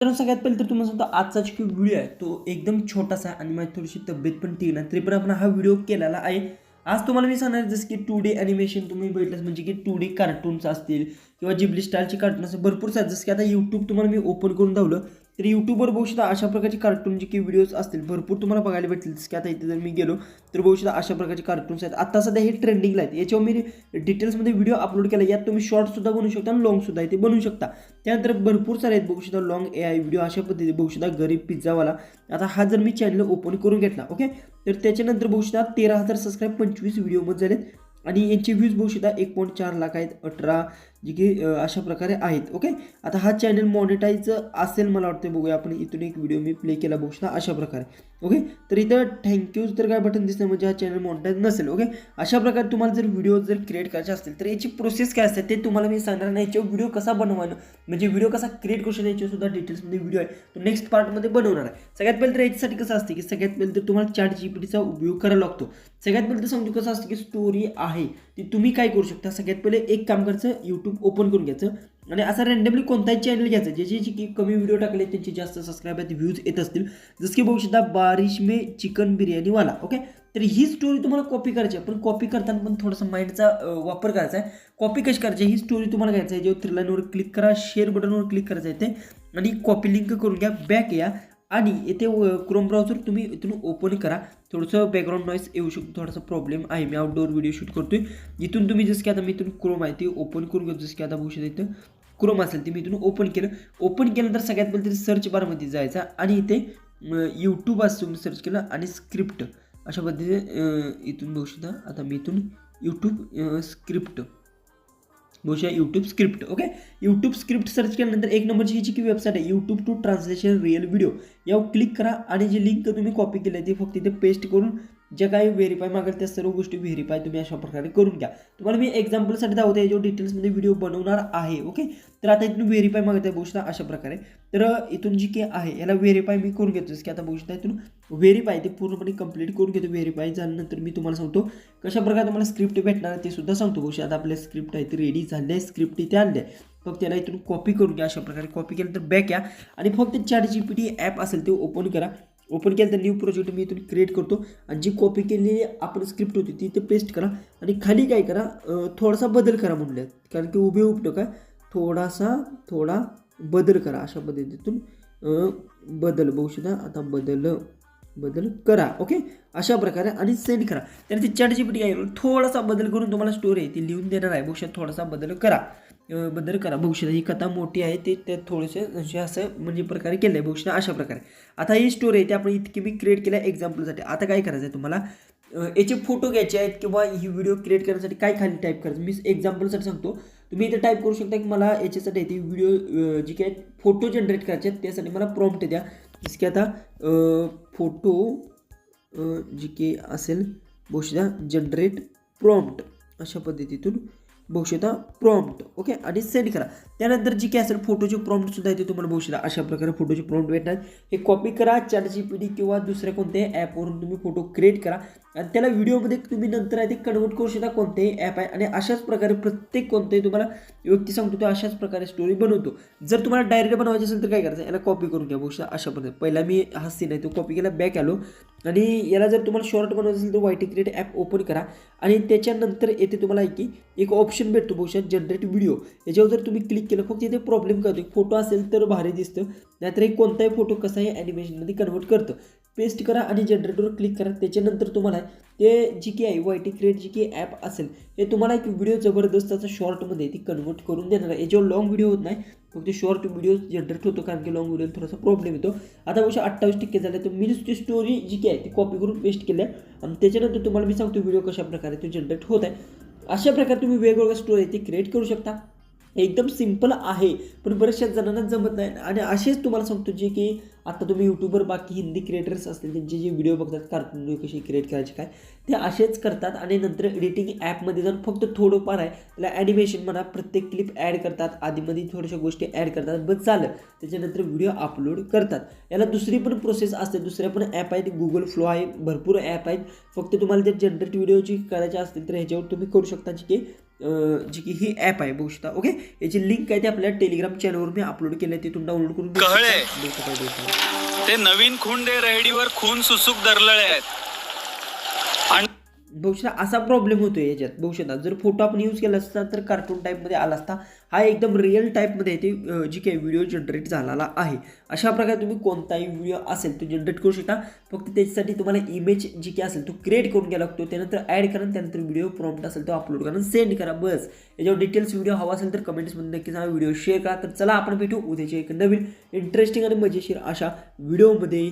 तर सगळ्यात पहिले तर तुम्हाला सांगतो आजचा जो व्हिडिओ आहे तो एकदम छोटासा आहे आणि माझी थोडीशी तब्येत पण ठीक नाही तरी पण आपण हा व्हिडिओ केलेला आहे. आज तुम्हाला मी सांगणार जसं की 2D ॲनिमेशन तुम्ही बघितलंच म्हणजे की 2D कार्टून्स असतील किंवा जिबली स्टाईलचे कार्टून असतील भरपूर आहेत. जसं की आता यूट्यूब तुम्हाला मी ओपन करून दावलं तर यूट्यूबवर बघू शकता अशा प्रकारचे कार्टून जे की व्हिडिओज असतील भरपूर तुम्हाला बघायला भेटतील. जसं की आता इथे जर मी गेलो तर बघू शकता अशा प्रकारचे कार्टून्स आहेत. आता सध्या हे ट्रेंडिंगला आहेत. याच्यावर मी डिटेल्समध्ये व्हिडिओ अपलोड केला. यात तुम्ही शॉर्टसुद्धा बनवू शकता आणि लॉंगसुद्धा आहे ते बनवू शकता. त्यानंतर भरपूर सारे आहेत बघू शकता लॉंग AI व्हिडिओ अशा पद्धतीने बघू शकता. गरीब पिझ्झावाला आता हा जर मी चॅनल ओपन करून घेतला ओके तर त्याच्यानंतर बघू शकता 13,000 सबस्क्राईब 25 व्हिडिओमध्ये झालेत आणि यांचे व्ह्यूज बघू शकता 1.4 लाख आहेत 18 जे की अशा प्रकारे आहेत ओके. आता हा चॅनल मॉनिटाईज असेल मला वाटतं बघूया आपण. इथून एक व्हिडिओ मी प्ले केला बघू शकता अशा प्रकारे ओके. तर इथं थँक्यूज तर काय बटन दिसतं म्हणजे हा चॅनल मॉनिटाईज नसेल ओके. अशा प्रकारे तुम्हाला जर व्हिडिओ जर क्रिएट करायचे असतील तर याची प्रोसेस काय असते ते तुम्हाला मी सांगणार नाही. याच्यावर व्हिडिओ कसा बनवायला म्हणजे व्हिडिओ कसा क्रिएट करू शकतो याच्यावर सुद्धा डिटेल्समध्ये व्हिडिओ आहे तो नेक्स्ट पार्टमध्ये बनवणार आहे. सगळ्यात पहिले तर याच्यासाठी कसं असते की सगळ्यात पहिले तर तुम्हाला ChatGPTचा उपयोग करायला लागतो. सगळ्यात पहिले तर सांगतो कसं असतं की स्टोरी आहे ती तुम्ही काय करू शकता. सगळ्यात पहिले एक काम करायचं यूट्यूब ओपन करून घ्यायचं आणि असं रँडमली कोणताही चॅनल घ्यायचं ज्याचे की कमी व्हिडिओ टाकले त्यांचे जास्त सबस्क्राईब आहेत व्ह्यूज येत असतील. जसं की बघू शकता बारिश में चिकन बिर्याणीवाला ओके. तर ही स्टोरी तुम्हाला कॉपी करायची आहे पण कॉपी करताना पण थोडासा माइंडचा वापर करायचा आहे. कॉपी कशी करायची ही स्टोरी तुम्हाला घ्यायचं आहे जेव्हा 3 लाईनवर क्लिक करा शेअर बटनवर क्लिक करायचं आहे ते आणि कॉपी लिंक करून घ्या बॅक या आणि इथे क्रोम ब्राउझर तुम्ही इथून ओपन करा. थोडंसं बॅकग्राऊंड नॉईस येऊ शकतो थोडासा प्रॉब्लेम आहे. मी आउटडोअर व्हिडिओ शूट करतोय. इथून तुम्ही जसं की आता मी इथून क्रोम आहे ते ओपन करून घेतो. जसं की आता बघू शकता इथं क्रोम असेल ते मी इथून ओपन केलं. ओपन केल्यानंतर सगळ्यात पहिले तरी सर्च बारमध्ये जायचा आणि इथे यूट्यूब असं तुम्ही सर्च केलं आणि स्क्रिप्ट अशा पद्धतीने इथून बघू शकता. आता मी इथून यूट्यूब स्क्रिप्ट बहुशा YouTube script okay. YouTube script search केल्यानंतर एक नंबरची ही जी की वेबसाईट आहे YouTube to translation real video यावर क्लिक करा आणि जी लिंक तुम्ही कॉपी केली आहे ती फक्त इथे पेस्ट करून जे काही व्हेरीफाय मागेल त्या सर्व गोष्टी व्हेरीफाय तुम्ही अशा प्रकारे करून घ्या. तुम्हाला मी एक्झाम्पलसाठी दाखवते याच्यावर डिटेल्समध्ये व्हिडिओ बनवणार आहे ओके. तर आता इथून व्हेरीफाय मागत आहे बघू शकता अशा प्रकारे. तर इथून जी की आहे याला व्हेरीफाय मी करून घेतो. की आता बघू शकता इथून व्हेरीफाय ते पूर्णपणे कंप्लीट करून घेतो. व्हेरीफाय झाल्यानंतर मी तुम्हाला सांगतो कशा प्रकारे तुम्हाला स्क्रिप्ट भेटणार ते सुद्धा सांगतो. बघू शकता आता आपल्या स्क्रिप्ट आहे ती रेडी झाली आहे. स्क्रिप्ट इथे आणली आहे फक्त त्याला इथून कॉपी करून घ्या अशा प्रकारे. कॉपी केल्यानंतर बॅक या आणि फक्त ChatGPT ॲप असेल ते ओपन करा. ओपन केलं तर न्यू प्रोजेक्ट मी इथून क्रिएट करतो आणि जी कॉपी केलेली आपण स्क्रिप्ट होती ती इथे पेस्ट करा आणि खाली काय करा थोडासा बदल करा म्हणलं कारण की उभे उपटो काय थोडा बदल करा अशा पद्धतीतून बदल बघू शकता. आता बदल करा ओके अशा प्रकारे आणि सेंड करा. त्याने ते ChatGPT आहे थोडासा बदल करून तुम्हाला स्टोरी आहे ती लिहून देणार आहे. बघू शकता थोडासा बदल करा बघू शकता ही कथा मोठी आहे ते त्यात थोडेसे असं म्हणजे प्रकारे केलं आहे बघू शकता अशा प्रकारे. आता ही स्टोरी आहे ती आपण इतकी मी क्रिएट केलं आहे एक्झाम्पलसाठी. आता काय करायचं आहे तुम्हाला याचे फोटो घ्यायचे आहेत किंवा ही व्हिडिओ क्रिएट करण्यासाठी काय खाली टाईप करायचं मी एक्झाम्पलसाठी सांगतो. तुम्ही इथे टाईप करू शकता की मला याच्यासाठी ती व्हिडिओ जी काय फोटो जनरेट करायचे आहेत त्यासाठी मला प्रॉम्प्ट द्या. जसं की आता फोटो जी की असेल बघू शकता जनरेट प्रॉम्प्ट अशा पद्धतीतून बघू शकता प्रॉम्प्ट ओके आणि सेंड करा. त्यानंतर जी काय असेल फोटोचे प्रॉम्प्ट सुद्धा येते तुम्हाला बघू शकता अशा प्रकारे फोटोचे प्रॉम्प्ट भेटणार. हे कॉपी करा ChatGPT किंवा दुसऱ्या कोणत्याही ॲपवरून तुम्ही फोटो क्रिएट करा आणि त्याला व्हिडिओमध्ये तुम्ही नंतर आहे ते कन्वर्ट करू शकता कोणतेही ॲप आहे आणि अशाच प्रकारे प्रत्येक कोणतेही तुम्हाला व्यक्ती सांगतो तो अशाच प्रकारे स्टोरी बनवतो. जर तुम्हाला डायरेक्ट बनवायची असेल तर काय करायचं याला कॉपी करून घ्या बघू शकता अशा पद्धतीने. पहिला मी हा सीन आहे तो कॉपी केला बॅक आलो आणि याला जर तुम्हाला शॉर्ट बनवायचं असेल तर YT क्रिएट ॲप ओपन करा आणि त्याच्यानंतर येथे तुम्हाला की एक ऑप्शन भेटतो बघू शकता जनरेट व्हिडिओ. याच्यावर जर तुम्ही क्लिक केलं फक्त इथे प्रॉब्लेम करतो फोटो असेल तर भारी दिसतं नाहीतर एक कोणताही फोटो कसाही ॲनिमेशनमध्ये कन्वर्ट करतं. पेस्ट करा आणि जनरेटवर क्लिक करा. त्याच्यानंतर तुम्हाला ते जी की आहे YT क्रिएट जी की ॲप असेल हे तुम्हाला एक व्हिडिओ जबरदस्त असं शॉर्टमध्ये ती कन्वर्ट करून देणार आहे. याच्यावर लॉंग व्हिडिओ होत नाही फक्त शॉर्ट व्हिडिओ जनरेट होतो कारण की लॉंग व्हिडिओ थोडासा प्रॉब्लेम येतो. आता बघू 28% झाले तर मी नुसती स्टोरी जी की आहे ती कॉपी करून पेस्ट केली आहे आणि त्याच्यानंतर तुम्हाला मी सांगतो व्हिडिओ कशा प्रकारे तो जनरेट होत आहे. अशा प्रकारे तुम्ही वेगवेगळ्या स्टोरी ती क्रिएट करू शकता. एकदम सिंपल आहे पण बऱ्याचशा जणांना जमत नाही आणि असेच तुम्हाला सांगतो जे की आता तुम्ही यूट्यूबवर बाकी हिंदी क्रिएटर्स असतील त्यांचे जे व्हिडिओ बघतात कार्टून व्हिडिओ कशी क्रिएट करायचे काय ते असेच करतात आणि नंतर एडिटिंग ॲपमध्ये जाऊन फक्त थोडंफार आहे त्याला ॲनिमेशन म्हणा प्रत्येक क्लिप ॲड करतात आधीमध्ये थोड्याशा गोष्टी ॲड करतात बस झालं त्याच्यानंतर व्हिडिओ अपलोड करतात. याला दुसरी पण प्रोसेस असते दुसऱ्या पण ॲप आहेत गुगल फ्लो आहे भरपूर ॲप आहेत. फक्त तुम्हाला ते जनरेट व्हिडिओची करायचे असतील तर ह्याच्यावर तुम्ही करू शकता जे की जी की ही ॲप आहे बघू शकता. ओके, याची लिंक आहे ते आपल्या टेलिग्राम चॅनलवर मी अपलोड केलं आहे, तिथून डाउनलोड करून घेऊ कळले. शकता. बघू शकता, बघू शकता. ते नवीन खुंडे रेहडीवर खून सुसूक दरलळे आहेत आणि बघू शकता असा प्रॉब्लेम होतो याच्यात. बघू शकता जर फोटो आपण यूज केला असता तर कार्टून टाईपमध्ये आला असता. हा एकदम रिअल टाईपमध्ये ते जी काही व्हिडिओ जनरेट झालेला आहे. अशा प्रकारे तुम्ही कोणताही व्हिडिओ असेल तो जनरेट करू शकता. फक्त त्याच्यासाठी तुम्हाला इमेज जी काही असेल तो क्रिएट करून घ्यायला लागतो, त्यानंतर ॲड करा, त्यानंतर व्हिडिओ प्रॉम्प्ट असेल तो अपलोड करा, सेंड करा. बस याच्यावर डिटेल्स व्हिडिओ हवा असेल तर कमेंट्समध्ये नक्कीच हा व्हिडिओ शेअर करा. तर चला आपण भेटू उद्याच्या एक नवीन इंटरेस्टिंग आणि मजेशीर अशा व्हिडिओमध्ये.